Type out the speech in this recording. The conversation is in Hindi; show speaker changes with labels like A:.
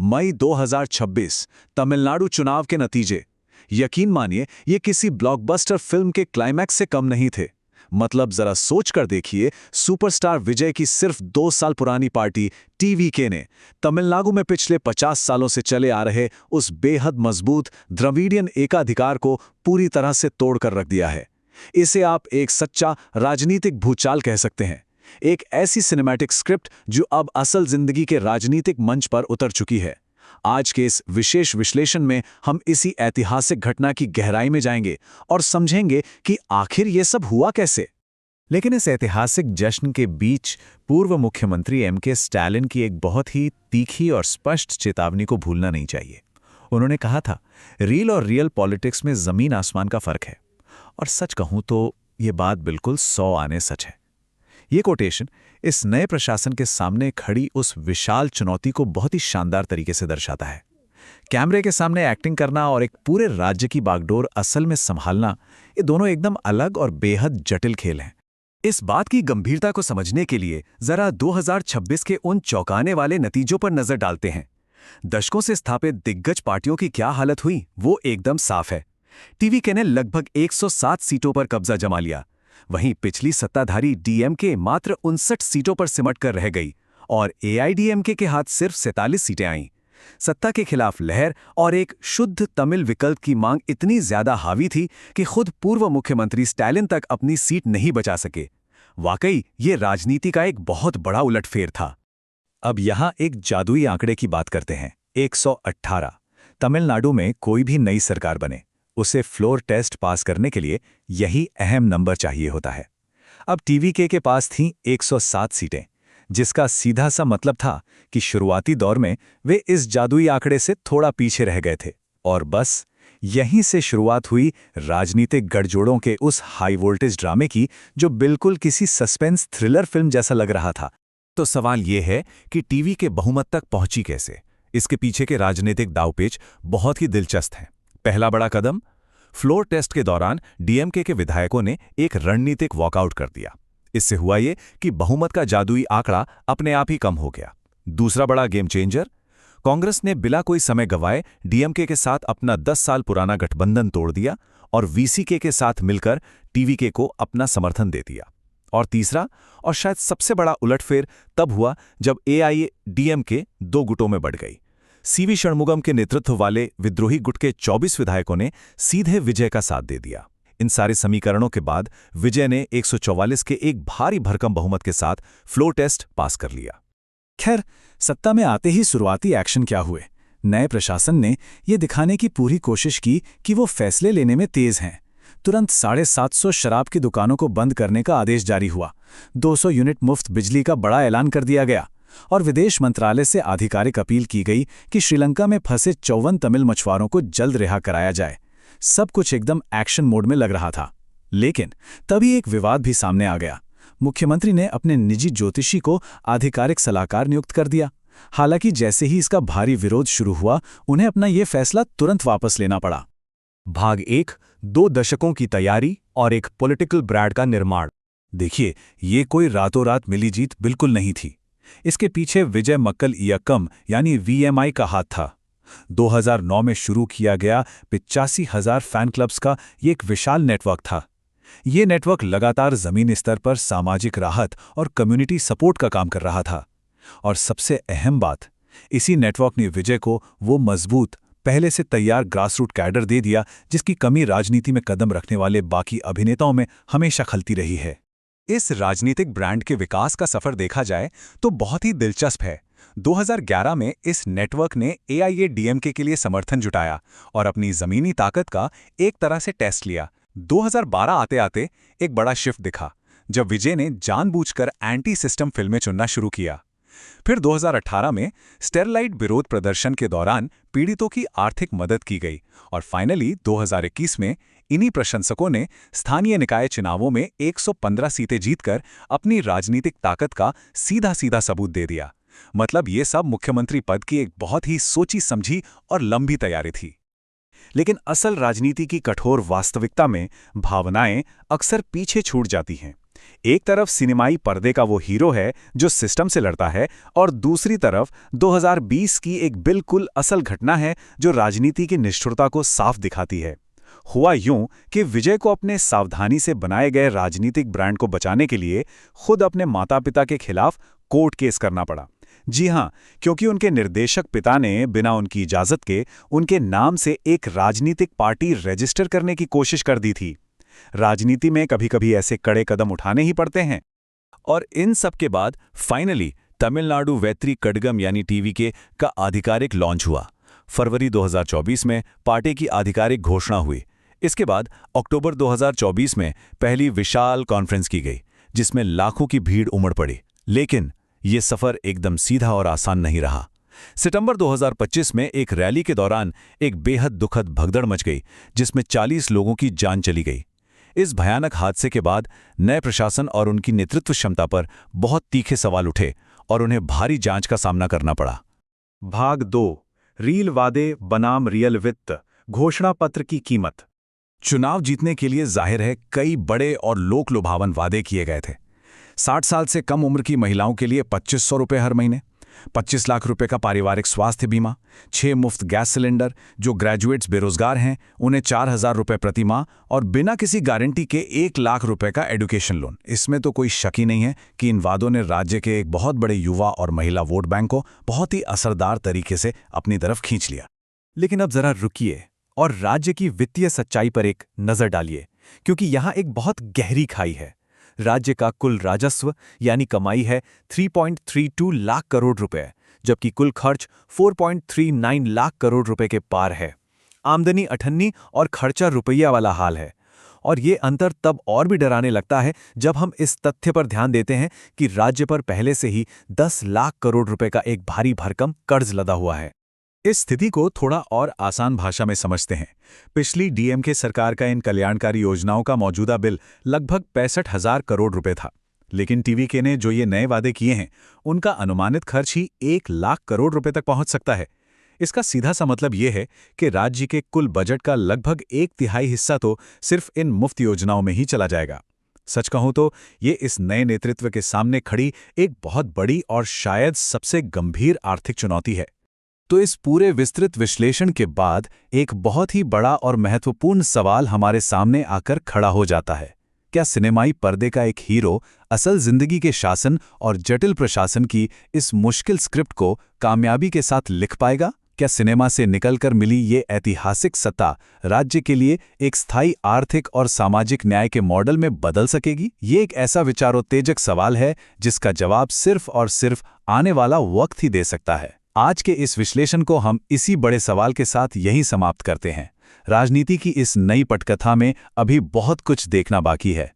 A: मई 2026 तमिलनाडु चुनाव के नतीजे। यकीन मानिए ये किसी ब्लॉकबस्टर फिल्म के क्लाइमैक्स से कम नहीं थे। मतलब जरा सोच कर देखिए, सुपरस्टार विजय की सिर्फ 2 साल पुरानी पार्टी टीवीके ने तमिलनाडु में पिछले 50 सालों से चले आ रहे उस बेहद मजबूत द्रविडियन एकाधिकार को पूरी तरह से तोड़कर रख दिया है। इसे आप एक सच्चा राजनीतिक भूचाल कह सकते हैं। एक ऐसी सिनेमैटिक स्क्रिप्ट जो अब असल जिंदगी के राजनीतिक मंच पर उतर चुकी है। आज के इस विशेष विश्लेषण में हम इसी ऐतिहासिक घटना की गहराई में जाएंगे और समझेंगे कि आखिर ये सब हुआ कैसे।
B: लेकिन इस ऐतिहासिक जश्न के बीच पूर्व मुख्यमंत्री एम.के. स्टालिन की एक बहुत ही तीखी और स्पष्ट चेतावनी को भूलना नहीं चाहिए। उन्होंने कहा था, रील और रियल पॉलिटिक्स में जमीन आसमान का फर्क है। और सच कहूं तो ये बात बिल्कुल 100 आने सच है। ये कोटेशन इस नए प्रशासन के सामने खड़ी उस विशाल चुनौती को बहुत ही शानदार तरीके से दर्शाता है। कैमरे के सामने एक्टिंग करना और एक पूरे राज्य की बागडोर असल में संभालना, ये दोनों एकदम अलग और बेहद जटिल खेल हैं।
C: इस बात की गंभीरता को समझने के लिए जरा 2026 के उन चौंकाने वाले नतीजों पर नजर डालते हैं। दशकों से स्थापित दिग्गज पार्टियों की क्या हालत हुई, वो एकदम साफ है। टीवीके ने लगभग 107 सीटों पर कब्जा जमा लिया। वहीं पिछली सत्ताधारी डीएमके मात्र 59 सीटों पर सिमट कर रह गई और एआईडीएमके के हाथ सिर्फ 47 सीटें आईं। सत्ता के खिलाफ लहर और एक शुद्ध तमिल विकल्प की मांग इतनी ज्यादा हावी थी कि खुद पूर्व मुख्यमंत्री स्टालिन तक अपनी सीट नहीं बचा सके। वाकई ये राजनीति का एक बहुत बड़ा उलटफेर था।
A: अब यहां एक जादुई आंकड़े की बात करते हैं। 118। तमिलनाडु में कोई भी नई सरकार बने, उसे फ्लोर टेस्ट पास करने के लिए यही अहम नंबर चाहिए होता है। अब टीवीके के पास थीं 107 सीटें, जिसका सीधा सा मतलब था कि शुरुआती दौर में वे इस जादुई आंकड़े से थोड़ा पीछे रह गए थे। और बस यहीं से शुरुआत हुई राजनीतिक गठजोड़ों के उस हाई वोल्टेज ड्रामे की, जो बिल्कुल किसी सस्पेंस थ्रिलर फिल्म जैसा लग रहा था।
C: तो सवाल यह है कि टीवीके बहुमत तक पहुंची कैसे? इसके पीछे के राजनीतिक दांवपेच बहुत ही दिलचस्प हैं। पहला बड़ा कदम, फ्लोर टेस्ट के दौरान डीएमके के विधायकों ने एक रणनीतिक वॉकआउट कर दिया। इससे हुआ ये कि बहुमत का जादुई आंकड़ा अपने आप ही कम हो गया। दूसरा बड़ा गेम चेंजर, कांग्रेस ने बिना कोई समय गंवाए डीएमके के साथ अपना 10 साल पुराना गठबंधन तोड़ दिया और वीसीके के साथ मिलकर टीवीके को अपना समर्थन दे दिया। और तीसरा और शायद सबसे बड़ा उलटफेर तब हुआ जब एआईडीएमके 2 गुटों में बढ़ गई। सीवी षणमुगम के नेतृत्व वाले विद्रोही गुट के 24 विधायकों ने सीधे विजय का साथ दे दिया। इन सारे समीकरणों के बाद विजय ने 144 के एक भारी भरकम बहुमत के साथ फ्लोर टेस्ट पास कर लिया।
A: खैर, सत्ता में आते ही शुरुआती एक्शन क्या हुए? नए प्रशासन ने यह दिखाने की पूरी कोशिश की कि वो फैसले लेने में तेज हैं। तुरंत 750 शराब की दुकानों को बंद करने का आदेश जारी हुआ। 200 यूनिट मुफ्त बिजली का बड़ा ऐलान कर दिया गया और विदेश मंत्रालय से आधिकारिक अपील की गई कि श्रीलंका में फंसे 54 तमिल मछुआरों को जल्द रिहा कराया जाए। सब कुछ एकदम एक्शन मोड में लग रहा था। लेकिन तभी एक विवाद भी सामने आ गया। मुख्यमंत्री ने अपने निजी ज्योतिषी को आधिकारिक सलाहकार नियुक्त कर दिया। हालांकि जैसे ही इसका भारी विरोध शुरू हुआ, उन्हें अपना यह फैसला तुरंत वापस लेना पड़ा।
C: भाग 1, 2 दशकों की तैयारी और एक पॉलिटिकल ब्रांड का निर्माण।
A: देखिए, ये कोई रातों रात मिली जीत बिल्कुल नहीं थी। इसके पीछे विजय मक्कल इयक्कम यानी वीएमआई का हाथ था। 2009 में शुरू किया गया 85,000 फैन क्लब्स का ये एक विशाल नेटवर्क था। ये नेटवर्क लगातार जमीनी स्तर पर सामाजिक राहत और कम्युनिटी सपोर्ट का काम कर रहा था। और सबसे अहम बात, इसी नेटवर्क ने विजय को वो मजबूत, पहले से तैयार ग्रासरूट कैडर दे दिया जिसकी कमी राजनीति में कदम रखने वाले बाकी अभिनेताओं में हमेशा खलती रही है।
C: इस राजनीतिक ब्रांड के विकास का सफर देखा जाए तो बहुत ही दिलचस्प है। 2011 में इस नेटवर्क ने एआईएडीएमके के लिए समर्थन जुटाया और अपनी जमीनी ताकत का एक तरह से टेस्ट लिया। 2012 आते आते एक बड़ा शिफ्ट दिखा जब विजय ने जानबूझकर एंटी सिस्टम फिल्में चुनना शुरू किया। फिर 2018 में स्टेरलाइट विरोध प्रदर्शन के दौरान पीड़ितों की आर्थिक मदद की गई और फाइनली 2021 में इन्हीं प्रशंसकों ने स्थानीय निकाय चुनावों में 115 सीटें जीतकर अपनी राजनीतिक ताकत का सीधा सीधा सबूत दे दिया। मतलब ये सब मुख्यमंत्री पद की एक बहुत ही सोची समझी और लंबी तैयारी थी। लेकिन असल राजनीति की कठोर वास्तविकता में भावनाएं अक्सर पीछे छूट जाती हैं। एक तरफ सिनेमाई पर्दे का वो हीरो है जो सिस्टम से लड़ता है, और दूसरी तरफ 2020 की एक बिल्कुल असल घटना है जो राजनीति की निष्ठुरता को साफ दिखाती है। हुआ यूं कि विजय को अपने सावधानी से बनाए गए राजनीतिक ब्रांड को बचाने के लिए खुद अपने माता-पिता के खिलाफ कोर्ट केस करना पड़ा। जी हां, क्योंकि उनके निर्देशक पिता ने बिना उनकी इजाजत के उनके नाम से एक राजनीतिक पार्टी रजिस्टर करने की कोशिश कर दी थी। राजनीति में कभी-कभी ऐसे कड़े कदम उठाने ही पड़ते हैं। और इन सब के बाद फाइनली तमिलनाडु वेत्री कड़गम यानी टीवीके का आधिकारिक लॉन्च हुआ। फरवरी 2024 में पार्टी की आधिकारिक घोषणा हुई। इसके बाद अक्टूबर 2024 में पहली विशाल कॉन्फ्रेंस की गई, जिसमें लाखों की भीड़ उमड़ पड़ी। लेकिन ये सफर एकदम सीधा और आसान नहीं रहा। सितंबर 2025 में एक रैली के दौरान एक बेहद दुखद भगदड़ मच गई, जिसमें 40 लोगों की जान चली गई। इस भयानक हादसे के बाद नए प्रशासन और उनकी नेतृत्व क्षमता पर बहुत तीखे सवाल उठे और उन्हें भारी जांच का सामना करना पड़ा।
B: भाग 2, रील वादे बनाम रियल वित्त, घोषणा पत्र की कीमत।
A: चुनाव जीतने के लिए जाहिर है कई बड़े और लोक लुभावन वादे किए गए थे। 60 साल से कम उम्र की महिलाओं के लिए 2500 रुपये हर महीने, 25 लाख रुपए का पारिवारिक स्वास्थ्य बीमा, 6 मुफ्त गैस सिलेंडर, जो ग्रेजुएट्स बेरोजगार हैं उन्हें 4000 रुपये प्रति माह, और बिना किसी गारंटी के 1 लाख रुपए का एडुकेशन लोन। इसमें तो कोई शक ही नहीं है कि इन वादों ने राज्य के एक बहुत बड़े युवा और महिला वोट बैंक को बहुत ही असरदार तरीके से अपनी तरफ खींच लिया।
B: लेकिन अब जरा रुकिए और राज्य की वित्तीय सच्चाई पर एक नजर डालिए, क्योंकि यहाँ एक बहुत गहरी खाई है। राज्य का कुल राजस्व यानी कमाई है 3.32 लाख करोड़ रुपए, जबकि कुल खर्च 4.39 लाख करोड़ रुपए के पार है। आमदनी 98 और खर्चा रुपया वाला हाल है। और ये अंतर तब और भी डराने लगता है जब हम इस तथ्य पर ध्यान देते हैं कि राज्य पर पहले से ही 10 लाख करोड़ रुपए का एक भारी भरकम कर्ज लदा हुआ है।
A: इस स्थिति को थोड़ा और आसान भाषा में समझते हैं। पिछली डीएमके सरकार का इन कल्याणकारी योजनाओं का मौजूदा बिल लगभग 65,000 करोड़ रुपए था, लेकिन टीवीके ने जो ये नए वादे किए हैं उनका अनुमानित खर्च ही 1 लाख करोड़ रुपए तक पहुंच सकता है। इसका सीधा सा मतलब ये है कि राज्य के कुल बजट का लगभग 1/3 हिस्सा तो सिर्फ इन मुफ्त योजनाओं में ही चला जाएगा। सच कहूं तो ये इस नए नेतृत्व के सामने खड़ी एक बहुत बड़ी और शायद सबसे गंभीर आर्थिक चुनौती है। तो इस पूरे विस्तृत विश्लेषण के बाद एक बहुत ही बड़ा और महत्वपूर्ण सवाल हमारे सामने आकर खड़ा हो जाता है। क्या सिनेमाई पर्दे का एक हीरो असल जिंदगी के शासन और जटिल प्रशासन की इस मुश्किल स्क्रिप्ट को कामयाबी के साथ लिख पाएगा? क्या सिनेमा से निकलकर मिली ये ऐतिहासिक सत्ता राज्य के लिए एक स्थायी आर्थिक और सामाजिक न्याय के मॉडल में बदल सकेगी? ये एक ऐसा विचारोत्तेजक सवाल है जिसका जवाब सिर्फ और सिर्फ आने वाला वक्त ही दे सकता है। आज के इस विश्लेषण को हम इसी बड़े सवाल के साथ यहीं समाप्त करते हैं। राजनीति की इस नई पटकथा में अभी बहुत कुछ देखना बाकी है।